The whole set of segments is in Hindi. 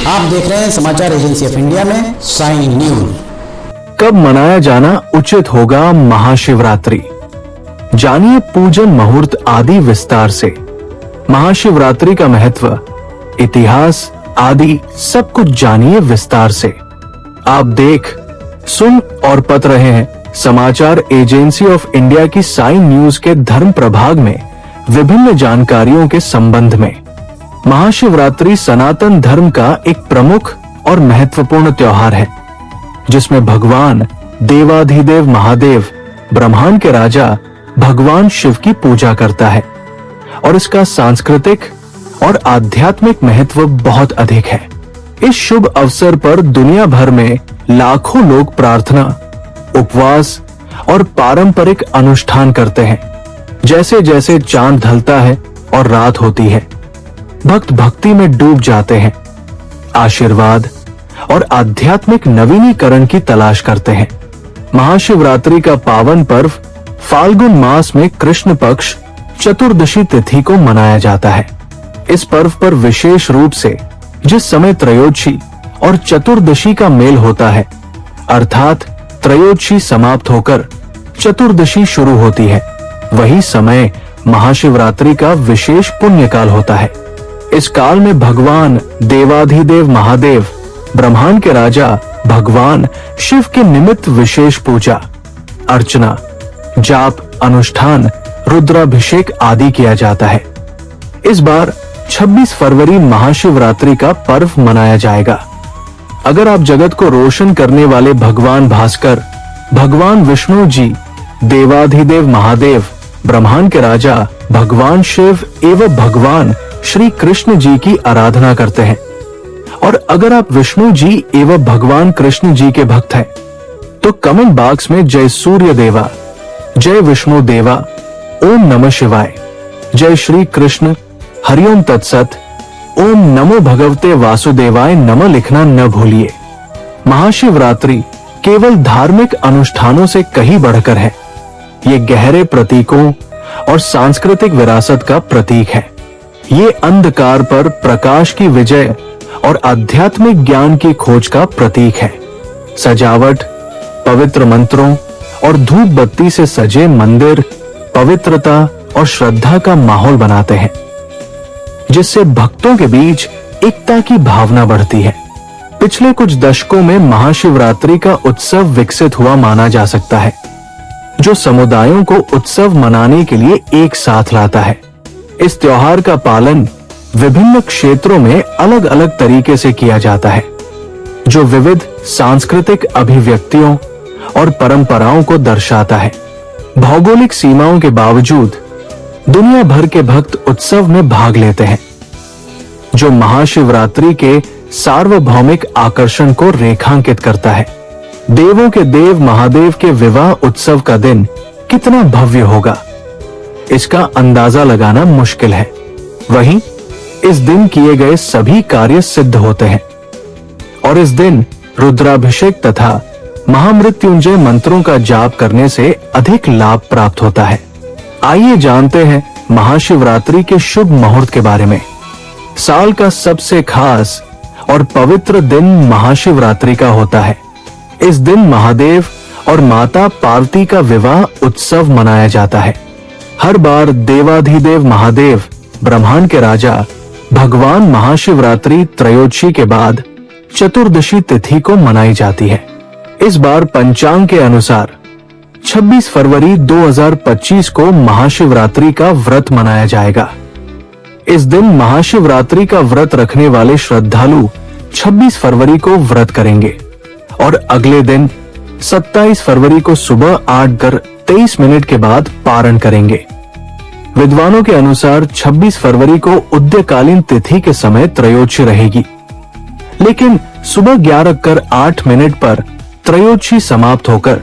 आप देख रहे हैं समाचार एजेंसी ऑफ इंडिया में साइन न्यूज। कब मनाया जाना उचित होगा महाशिवरात्रि, जानिए पूजन मुहूर्त आदि विस्तार से। महाशिवरात्रि का महत्व, इतिहास आदि सब कुछ जानिए विस्तार से। आप देख, सुन और पढ़ रहे हैं समाचार एजेंसी ऑफ इंडिया की साइन न्यूज के धर्म प्रभाग में विभिन्न जानकारियों के संबंध में। महाशिवरात्रि सनातन धर्म का एक प्रमुख और महत्वपूर्ण त्योहार है, जिसमें भगवान देवाधिदेव महादेव ब्रह्मांड के राजा भगवान शिव की पूजा करता है और इसका सांस्कृतिक और आध्यात्मिक महत्व बहुत अधिक है। इस शुभ अवसर पर दुनिया भर में लाखों लोग प्रार्थना, उपवास और पारंपरिक अनुष्ठान करते हैं। जैसे जैसे चांद ढलता है और रात होती है, भक्त भक्ति में डूब जाते हैं, आशीर्वाद और आध्यात्मिक नवीनीकरण की तलाश करते हैं। महाशिवरात्रि का पावन पर्व फाल्गुन मास में कृष्ण पक्ष चतुर्दशी तिथि को मनाया जाता है। इस पर्व पर विशेष रूप से जिस समय त्रयोदशी और चतुर्दशी का मेल होता है, अर्थात त्रयोदशी समाप्त होकर चतुर्दशी शुरू होती है, वही समय महाशिवरात्रि का विशेष पुण्य काल होता है। इस काल में भगवान देवाधिदेव महादेव ब्रह्मांड के राजा भगवान शिव के निमित्त विशेष पूजा अर्चना, जाप, अनुष्ठान, रुद्राभिषेक आदि किया जाता है। इस बार 26 फरवरी महाशिवरात्रि का पर्व मनाया जाएगा। अगर आप जगत को रोशन करने वाले भगवान भास्कर, भगवान विष्णु जी, देवाधिदेव महादेव ब्रह्मांड के राजा भगवान शिव एवं भगवान श्री कृष्ण जी की आराधना करते हैं, और अगर आप विष्णु जी एवं भगवान कृष्ण जी के भक्त हैं, तो कमेंट बॉक्स में जय सूर्य देवा, जय विष्णु देवा, ओम नमः शिवाय, जय श्री कृष्ण, हरिओम तत्सत, ओम नमो भगवते वासुदेवाय नमः लिखना न भूलिए। महाशिवरात्रि केवल धार्मिक अनुष्ठानों से कहीं बढ़कर है। ये गहरे प्रतीकों और सांस्कृतिक विरासत का प्रतीक है। ये अंधकार पर प्रकाश की विजय और आध्यात्मिक ज्ञान की खोज का प्रतीक है। सजावट, पवित्र मंत्रों और धूप बत्ती से सजे मंदिर पवित्रता और श्रद्धा का माहौल बनाते हैं, जिससे भक्तों के बीच एकता की भावना बढ़ती है। पिछले कुछ दशकों में महाशिवरात्रि का उत्सव विकसित हुआ माना जा सकता है, जो समुदायों को उत्सव मनाने के लिए एक साथ लाता है। इस त्योहार का पालन विभिन्न क्षेत्रों में अलग अलग तरीके से किया जाता है, जो विविध सांस्कृतिक अभिव्यक्तियों और परंपराओं को दर्शाता है। भौगोलिक सीमाओं के बावजूद दुनिया भर के भक्त उत्सव में भाग लेते हैं, जो महाशिवरात्रि के सार्वभौमिक आकर्षण को रेखांकित करता है। देवों के देव महादेव के विवाह उत्सव का दिन कितना भव्य होगा, इसका अंदाजा लगाना मुश्किल है। वहीं इस दिन किए गए सभी कार्य सिद्ध होते हैं और इस दिन रुद्राभिषेक तथा महामृत्युंजय मंत्रों का जाप करने से अधिक लाभ प्राप्त होता है। आइए जानते हैं महाशिवरात्रि के शुभ मुहूर्त के बारे में। साल का सबसे खास और पवित्र दिन महाशिवरात्रि का होता है। इस दिन महादेव और माता पार्वती का विवाह उत्सव मनाया जाता है। हर बार देवाधिदेव महादेव ब्रह्मांड के राजा भगवान महाशिवरात्रि त्रयोदशी के बाद चतुर्दशी तिथि को मनाई जाती है। इस बार पंचांग के अनुसार 26 फरवरी 2025 को महाशिवरात्रि का व्रत मनाया जाएगा। इस दिन महाशिवरात्रि का व्रत रखने वाले श्रद्धालु 26 फरवरी को व्रत करेंगे और अगले दिन 27 फरवरी को सुबह 8:23 के बाद पारण करेंगे। विद्वानों के अनुसार 26 फरवरी को उदयकालीन तिथि के समय त्रयोदशी रहेगी, लेकिन सुबह 11:08 पर त्रयोदशी समाप्त होकर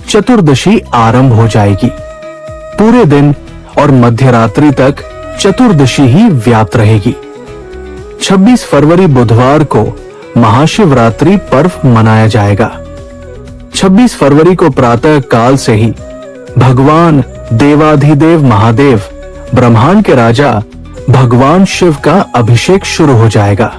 चतुर्दशी आरंभ हो जाएगी। पूरे दिन और मध्य रात्रि तक चतुर्दशी ही व्याप्त रहेगी। 26 फरवरी बुधवार को महाशिवरात्रि पर्व मनाया जाएगा। 26 फरवरी को प्रातः काल से ही भगवान देवाधिदेव महादेव ब्रह्मांड के राजा भगवान शिव का अभिषेक शुरू हो जाएगा।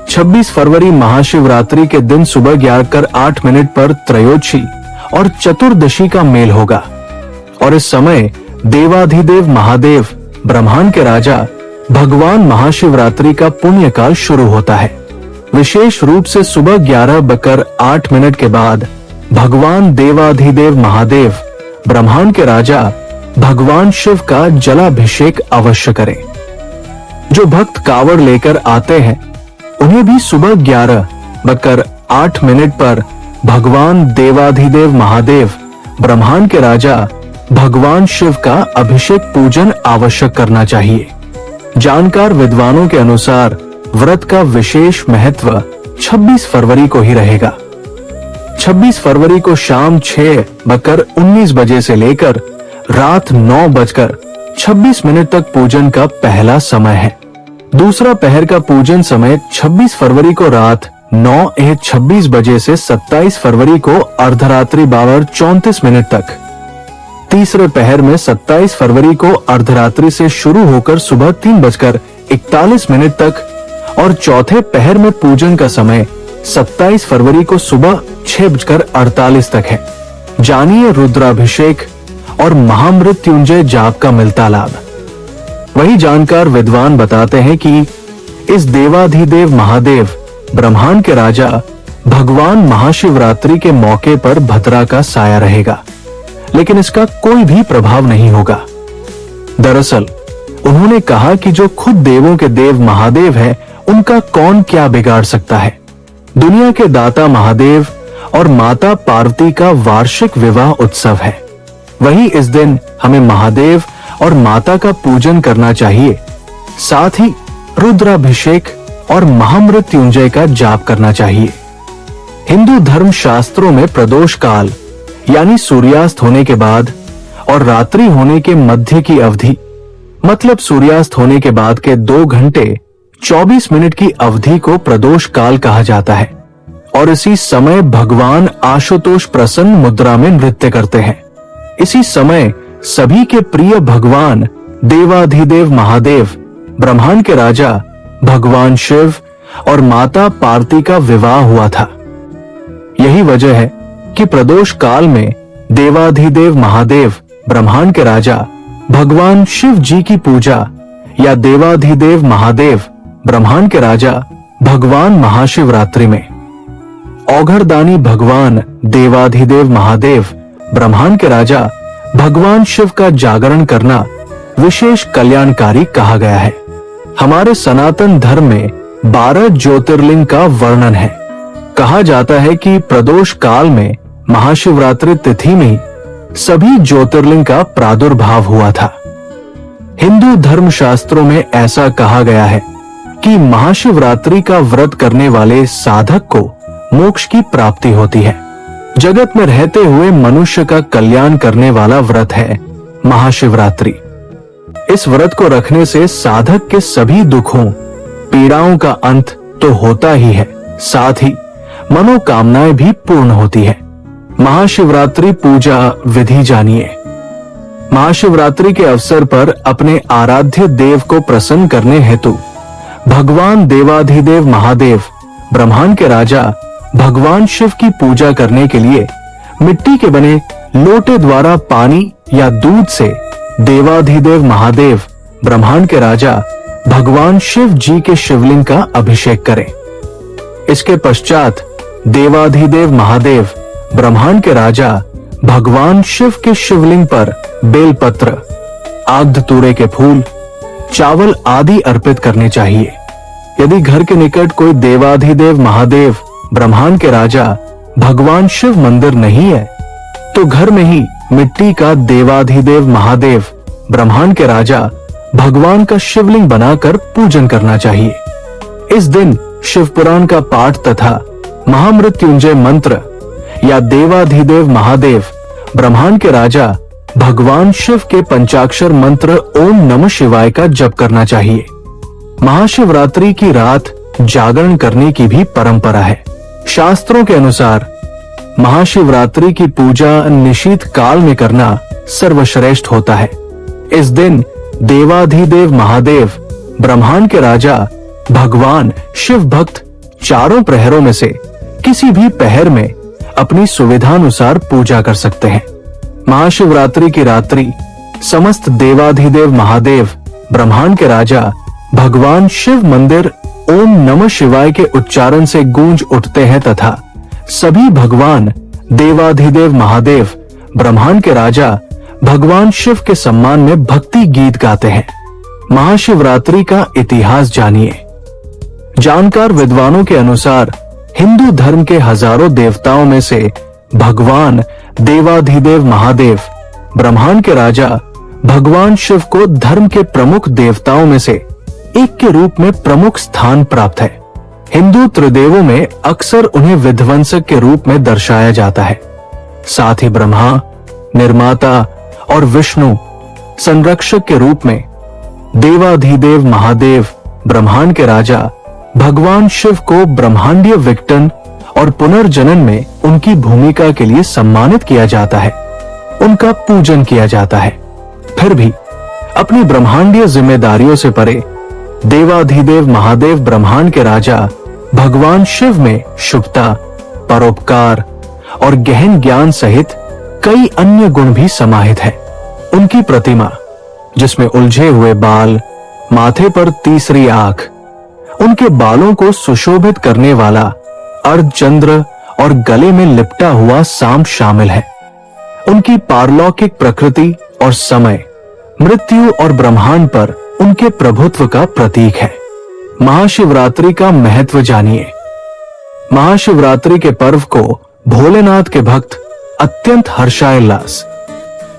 26 फरवरी महाशिवरात्रि के दिन सुबह 11:08 पर त्रयोदशी और चतुर्दशी का मेल होगा और इस समय देवाधिदेव महादेव ब्रह्मांड के राजा भगवान महाशिवरात्रि का पुण्य काल शुरू होता है। विशेष रूप से सुबह 11:08 के बाद भगवान देवाधिदेव महादेव ब्रह्मांड के राजा भगवान शिव का जलाभिषेक अवश्य करें। जो भक्त कावड़ लेकर आते हैं उन्हें भी सुबह 11:08 पर भगवान देवाधिदेव महादेव ब्रह्मांड के राजा भगवान शिव का अभिषेक पूजन आवश्यक करना चाहिए। जानकार विद्वानों के अनुसार व्रत का विशेष महत्व 26 फरवरी को ही रहेगा। 26 फरवरी को शाम 6:19 बजे से लेकर रात 9:26 तक पूजन का पहला समय है। दूसरा पहर का पूजन समय 26 फरवरी को रात 9:26 बजे से 27 फरवरी को अर्धरात्रि 12:34 तक। तीसरे पहर में 27 फरवरी को अर्धरात्रि से शुरू होकर सुबह 3:41 तक और चौथे पहर में पूजन का समय 27 फरवरी को सुबह 6:48 तक है। जानिए रुद्राभिषेक और महामृत्युंजय जाप का मिलता लाभ। वही जानकार विद्वान बताते हैं कि इस देवाधिदेव महादेव ब्रह्मांड के राजा भगवान महाशिवरात्रि के मौके पर भद्रा का साया रहेगा, लेकिन इसका कोई भी प्रभाव नहीं होगा। दरअसल उन्होंने कहा कि जो खुद देवों के देव महादेव है उनका कौन क्या बिगाड़ सकता है। दुनिया के दाता महादेव और माता पार्वती का वार्षिक विवाह उत्सव है। वही इस दिन हमें महादेव और माता का पूजन करना चाहिए। साथ ही रुद्राभिषेक और महामृत्युंजय का जाप करना चाहिए। हिंदू धर्म शास्त्रों में प्रदोष काल यानी सूर्यास्त होने के बाद और रात्रि होने के मध्य की अवधि मतलब सूर्यास्त होने के बाद के 2 घंटे 24 मिनट की अवधि को प्रदोष काल कहा जाता है और इसी समय भगवान आशुतोष प्रसन्न मुद्रा में नृत्य करते हैं। इसी समय सभी के प्रिय भगवान देवाधिदेव महादेव ब्रह्मांड के राजा भगवान शिव और माता पार्वती का विवाह हुआ था। यही वजह है कि प्रदोष काल में देवाधिदेव महादेव ब्रह्मांड के राजा भगवान शिव जी की पूजा या देवाधिदेव महादेव ब्रह्मांड के राजा भगवान महाशिवरात्रि में औघड़दानी भगवान देवाधिदेव महादेव ब्रह्मांड के राजा भगवान शिव का जागरण करना विशेष कल्याणकारी कहा गया है। हमारे सनातन धर्म में 12 ज्योतिर्लिंग का वर्णन है। कहा जाता है कि प्रदोष काल में महाशिवरात्रि तिथि में सभी ज्योतिर्लिंग का प्रादुर्भाव हुआ था। हिंदू धर्म शास्त्रों में ऐसा कहा गया है कि महाशिवरात्रि का व्रत करने वाले साधक को मोक्ष की प्राप्ति होती है। जगत में रहते हुए मनुष्य का कल्याण करने वाला व्रत है महाशिवरात्रि। इस व्रत को रखने से साधक के सभी दुखों पीड़ाओं का अंत तो होता ही है, साथ ही मनोकामनाएं भी पूर्ण होती है। महाशिवरात्रि पूजा विधि जानिए। महाशिवरात्रि के अवसर पर अपने आराध्य देव को प्रसन्न करने हेतु भगवान देवाधिदेव महादेव ब्रह्मांड के राजा भगवान शिव की पूजा करने के लिए मिट्टी के बने लोटे द्वारा पानी या दूध से देवाधिदेव महादेव ब्रह्मांड के राजा भगवान शिव जी के शिवलिंग का अभिषेक करें। इसके पश्चात देवाधिदेव महादेव ब्रह्मांड के राजा भगवान शिव के शिवलिंग पर बेलपत्र, आगधतूरे के फूल, चावल आदि अर्पित करने चाहिए। यदि घर के निकट कोई देवाधिदेव महादेव ब्रह्मांड के राजा भगवान शिव मंदिर नहीं है तो घर में ही मिट्टी का देवाधिदेव महादेव ब्रह्मांड के राजा भगवान का शिवलिंग बनाकर पूजन करना चाहिए। इस दिन शिव पुराण का पाठ तथा महामृत्युंजय मंत्र या देवाधिदेव महादेव ब्रह्मांड के राजा भगवान शिव के पंचाक्षर मंत्र ओम नमः शिवाय का जप करना चाहिए। महाशिवरात्रि की रात जागरण करने की भी परंपरा है। शास्त्रों के अनुसार महाशिवरात्रि की पूजा निशीथ काल में करना सर्वश्रेष्ठ होता है। इस दिन देवाधिदेव महादेव ब्रह्मांड के राजा भगवान शिव भक्त चारों प्रहरों में से किसी भी पहर में अपनी सुविधानुसार पूजा कर सकते हैं। महाशिवरात्रि की रात्रि समस्त देवाधिदेव महादेव, ब्रह्मांड के राजा भगवान शिव मंदिर ओम नमः शिवाय के उच्चारण से गूंज उठते हैं तथा सभी भगवान देवाधिदेव महादेव, ब्रह्मांड के राजा भगवान शिव के सम्मान में भक्ति गीत गाते हैं। महाशिवरात्रि का इतिहास जानिए। जानकार विद्वानों के अनुसार हिंदू धर्म के हजारों देवताओं में से भगवान देवाधिदेव महादेव, ब्रह्मांड के राजा भगवान शिव को धर्म के प्रमुख देवताओं में से एक के रूप में प्रमुख स्थान प्राप्त है। हिंदू त्रिदेवों में अक्सर उन्हें विध्वंसक के रूप में दर्शाया जाता है। साथ ही ब्रह्मा, निर्माता और विष्णु संरक्षक के रूप में देवाधिदेव महादेव, ब्रह्मांड के राजा भगवान शिव को ब्रह्मांडीय विघटन और पुनर्जनन में उनकी भूमिका के लिए सम्मानित किया जाता है, उनका पूजन किया जाता है। फिर भी अपनी ब्रह्मांडीय जिम्मेदारियों से परे देवाधिदेव महादेव, ब्रह्मांड के राजा भगवान शिव में शुभता, परोपकार और गहन ज्ञान सहित कई अन्य गुण भी समाहित है। उनकी प्रतिमा, जिसमें उलझे हुए बाल, माथे पर तीसरी आंख, उनके बालों को सुशोभित करने वाला अर्धचंद्र और गले में लिपटा हुआ सांप शामिल है। उनकी पारलौकिक प्रकृति और समय, मृत्यु और ब्रह्मांड पर उनके प्रभुत्व का प्रतीक है। महाशिवरात्रि का महत्व जानिए। महाशिवरात्रि के पर्व को भोलेनाथ के भक्त अत्यंत हर्षोल्लास,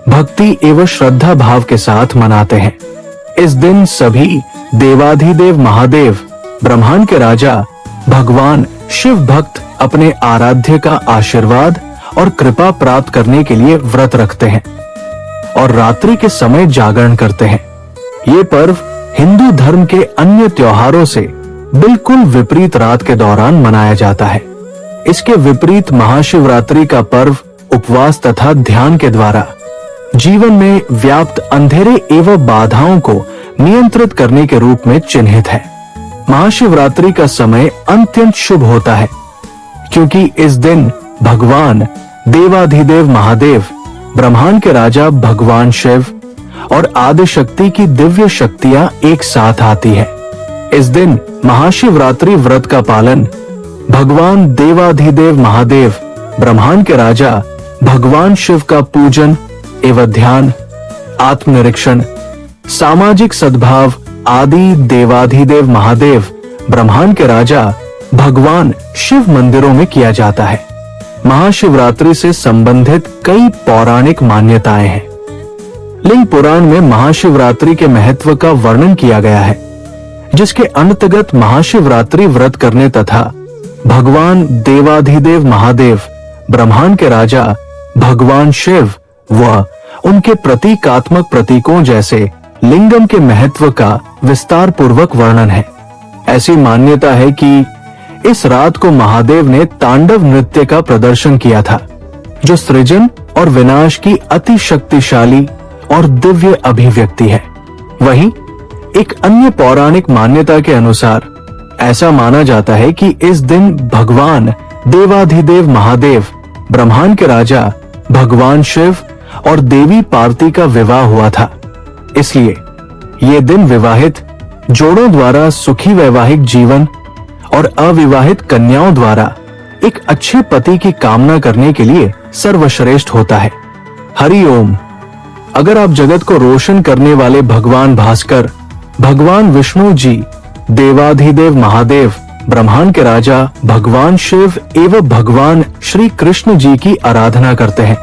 भक्ति एवं श्रद्धा भाव के साथ मनाते हैं। इस दिन सभी देवाधिदेव महादेव, ब्रह्मांड के राजा भगवान शिव भक्त अपने आराध्य का आशीर्वाद और कृपा प्राप्त करने के लिए व्रत रखते हैं और रात्रि के समय जागरण करते हैं। ये पर्व हिंदू धर्म के अन्य त्योहारों से बिल्कुल विपरीत रात के दौरान मनाया जाता है। इसके विपरीत महाशिवरात्रि का पर्व उपवास तथा ध्यान के द्वारा जीवन में व्याप्त अंधेरे एवं बाधाओं को नियंत्रित करने के रूप में चिन्हित है। महाशिवरात्रि का समय अत्यंत शुभ होता है क्योंकि इस दिन भगवान देवाधिदेव महादेव, ब्रह्मांड के राजा भगवान शिव और आदि शक्ति की दिव्य शक्तियां एक साथ आती है। इस दिन महाशिवरात्रि व्रत का पालन भगवान देवाधिदेव महादेव, ब्रह्मांड के राजा भगवान शिव का पूजन एवं ध्यान, आत्मनिरीक्षण, सामाजिक सद्भाव आदि देवाधिदेव महादेव, ब्रह्मांड के राजा भगवान शिव मंदिरों में किया जाता है। महाशिवरात्रि से संबंधित कई पौराणिक मान्यताएं हैं। लिंग पुराण में महाशिवरात्रि के महत्व का वर्णन किया गया है, जिसके अंतर्गत महाशिवरात्रि व्रत करने तथा भगवान देवाधिदेव महादेव, ब्रह्मांड के राजा भगवान शिव व उनके प्रतीकात्मक प्रतीकों जैसे लिंगम के महत्व का विस्तार पूर्वक वर्णन है। ऐसी मान्यता है कि इस रात को महादेव ने तांडव नृत्य का प्रदर्शन किया था, जो सृजन और विनाश की अति शक्तिशाली और दिव्य अभिव्यक्ति है। वहीं एक अन्य पौराणिक मान्यता के अनुसार ऐसा माना जाता है कि इस दिन भगवान देवाधिदेव महादेव, ब्रह्मांड के राजा भगवान शिव और देवी पार्वती का विवाह हुआ था। इसलिए ये दिन विवाहित जोड़ों द्वारा सुखी वैवाहिक जीवन और अविवाहित कन्याओं द्वारा एक अच्छे पति की कामना करने के लिए सर्वश्रेष्ठ होता है। हरि ओम। अगर आप जगत को रोशन करने वाले भगवान भास्कर, भगवान विष्णु जी, देवाधिदेव महादेव, ब्रह्मांड के राजा भगवान शिव एवं भगवान श्री कृष्ण जी की आराधना करते हैं,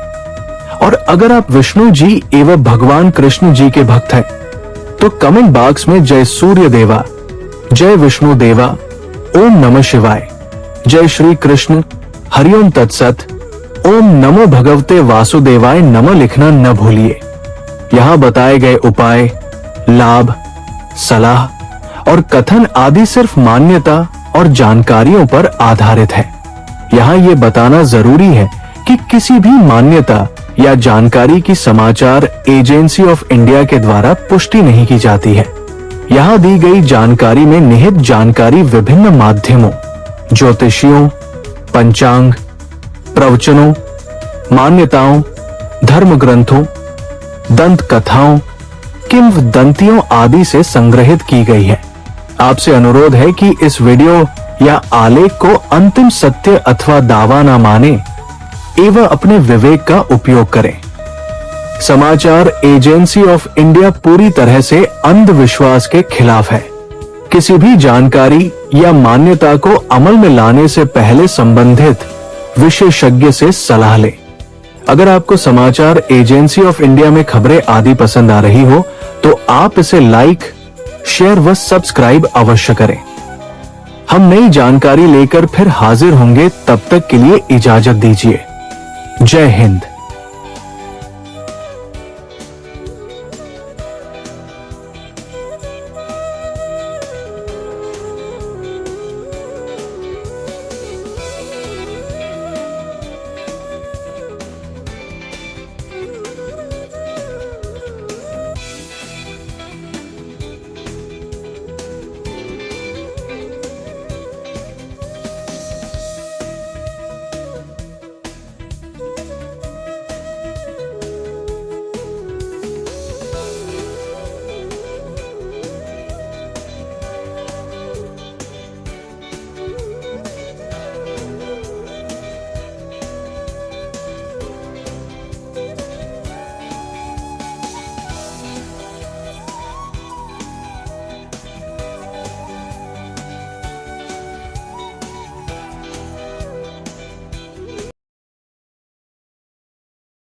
और अगर आप विष्णु जी एवं भगवान कृष्ण जी के भक्त हैं, तो कमेंट बॉक्स में जय सूर्य देवा, जय विष्णु देवा, ओम नमः शिवाय, जय श्री कृष्ण, हरिओम तत्सत, ओम नमो भगवते वासुदेवाय नमः लिखना न भूलिए। यहाँ बताए गए उपाय, लाभ, सलाह और कथन आदि सिर्फ मान्यता और जानकारियों पर आधारित है। यहाँ ये बताना जरूरी है कि किसी भी मान्यता या जानकारी की समाचार एजेंसी ऑफ इंडिया के द्वारा पुष्टि नहीं की जाती है। यहाँ दी गई जानकारी में निहित जानकारी विभिन्न माध्यमों, ज्योतिषियों, पंचांग, प्रवचनों, मान्यताओं, धर्म ग्रंथों, दंत कथाओं, किंवदंतियों आदि से संग्रहित की गई है। आपसे अनुरोध है कि इस वीडियो या आलेख को अंतिम सत्य अथवा दावा न माने एवं अपने विवेक का उपयोग करें। समाचार एजेंसी ऑफ इंडिया पूरी तरह से अंधविश्वास के खिलाफ है। किसी भी जानकारी या मान्यता को अमल में लाने से पहले संबंधित विशेषज्ञ से सलाह लें। अगर आपको समाचार एजेंसी ऑफ इंडिया में खबरें आदि पसंद आ रही हो तो आप इसे लाइक, शेयर व सब्सक्राइब अवश्य करें। हम नई जानकारी लेकर फिर हाजिर होंगे, तब तक के लिए इजाजत दीजिए। जय हिंद।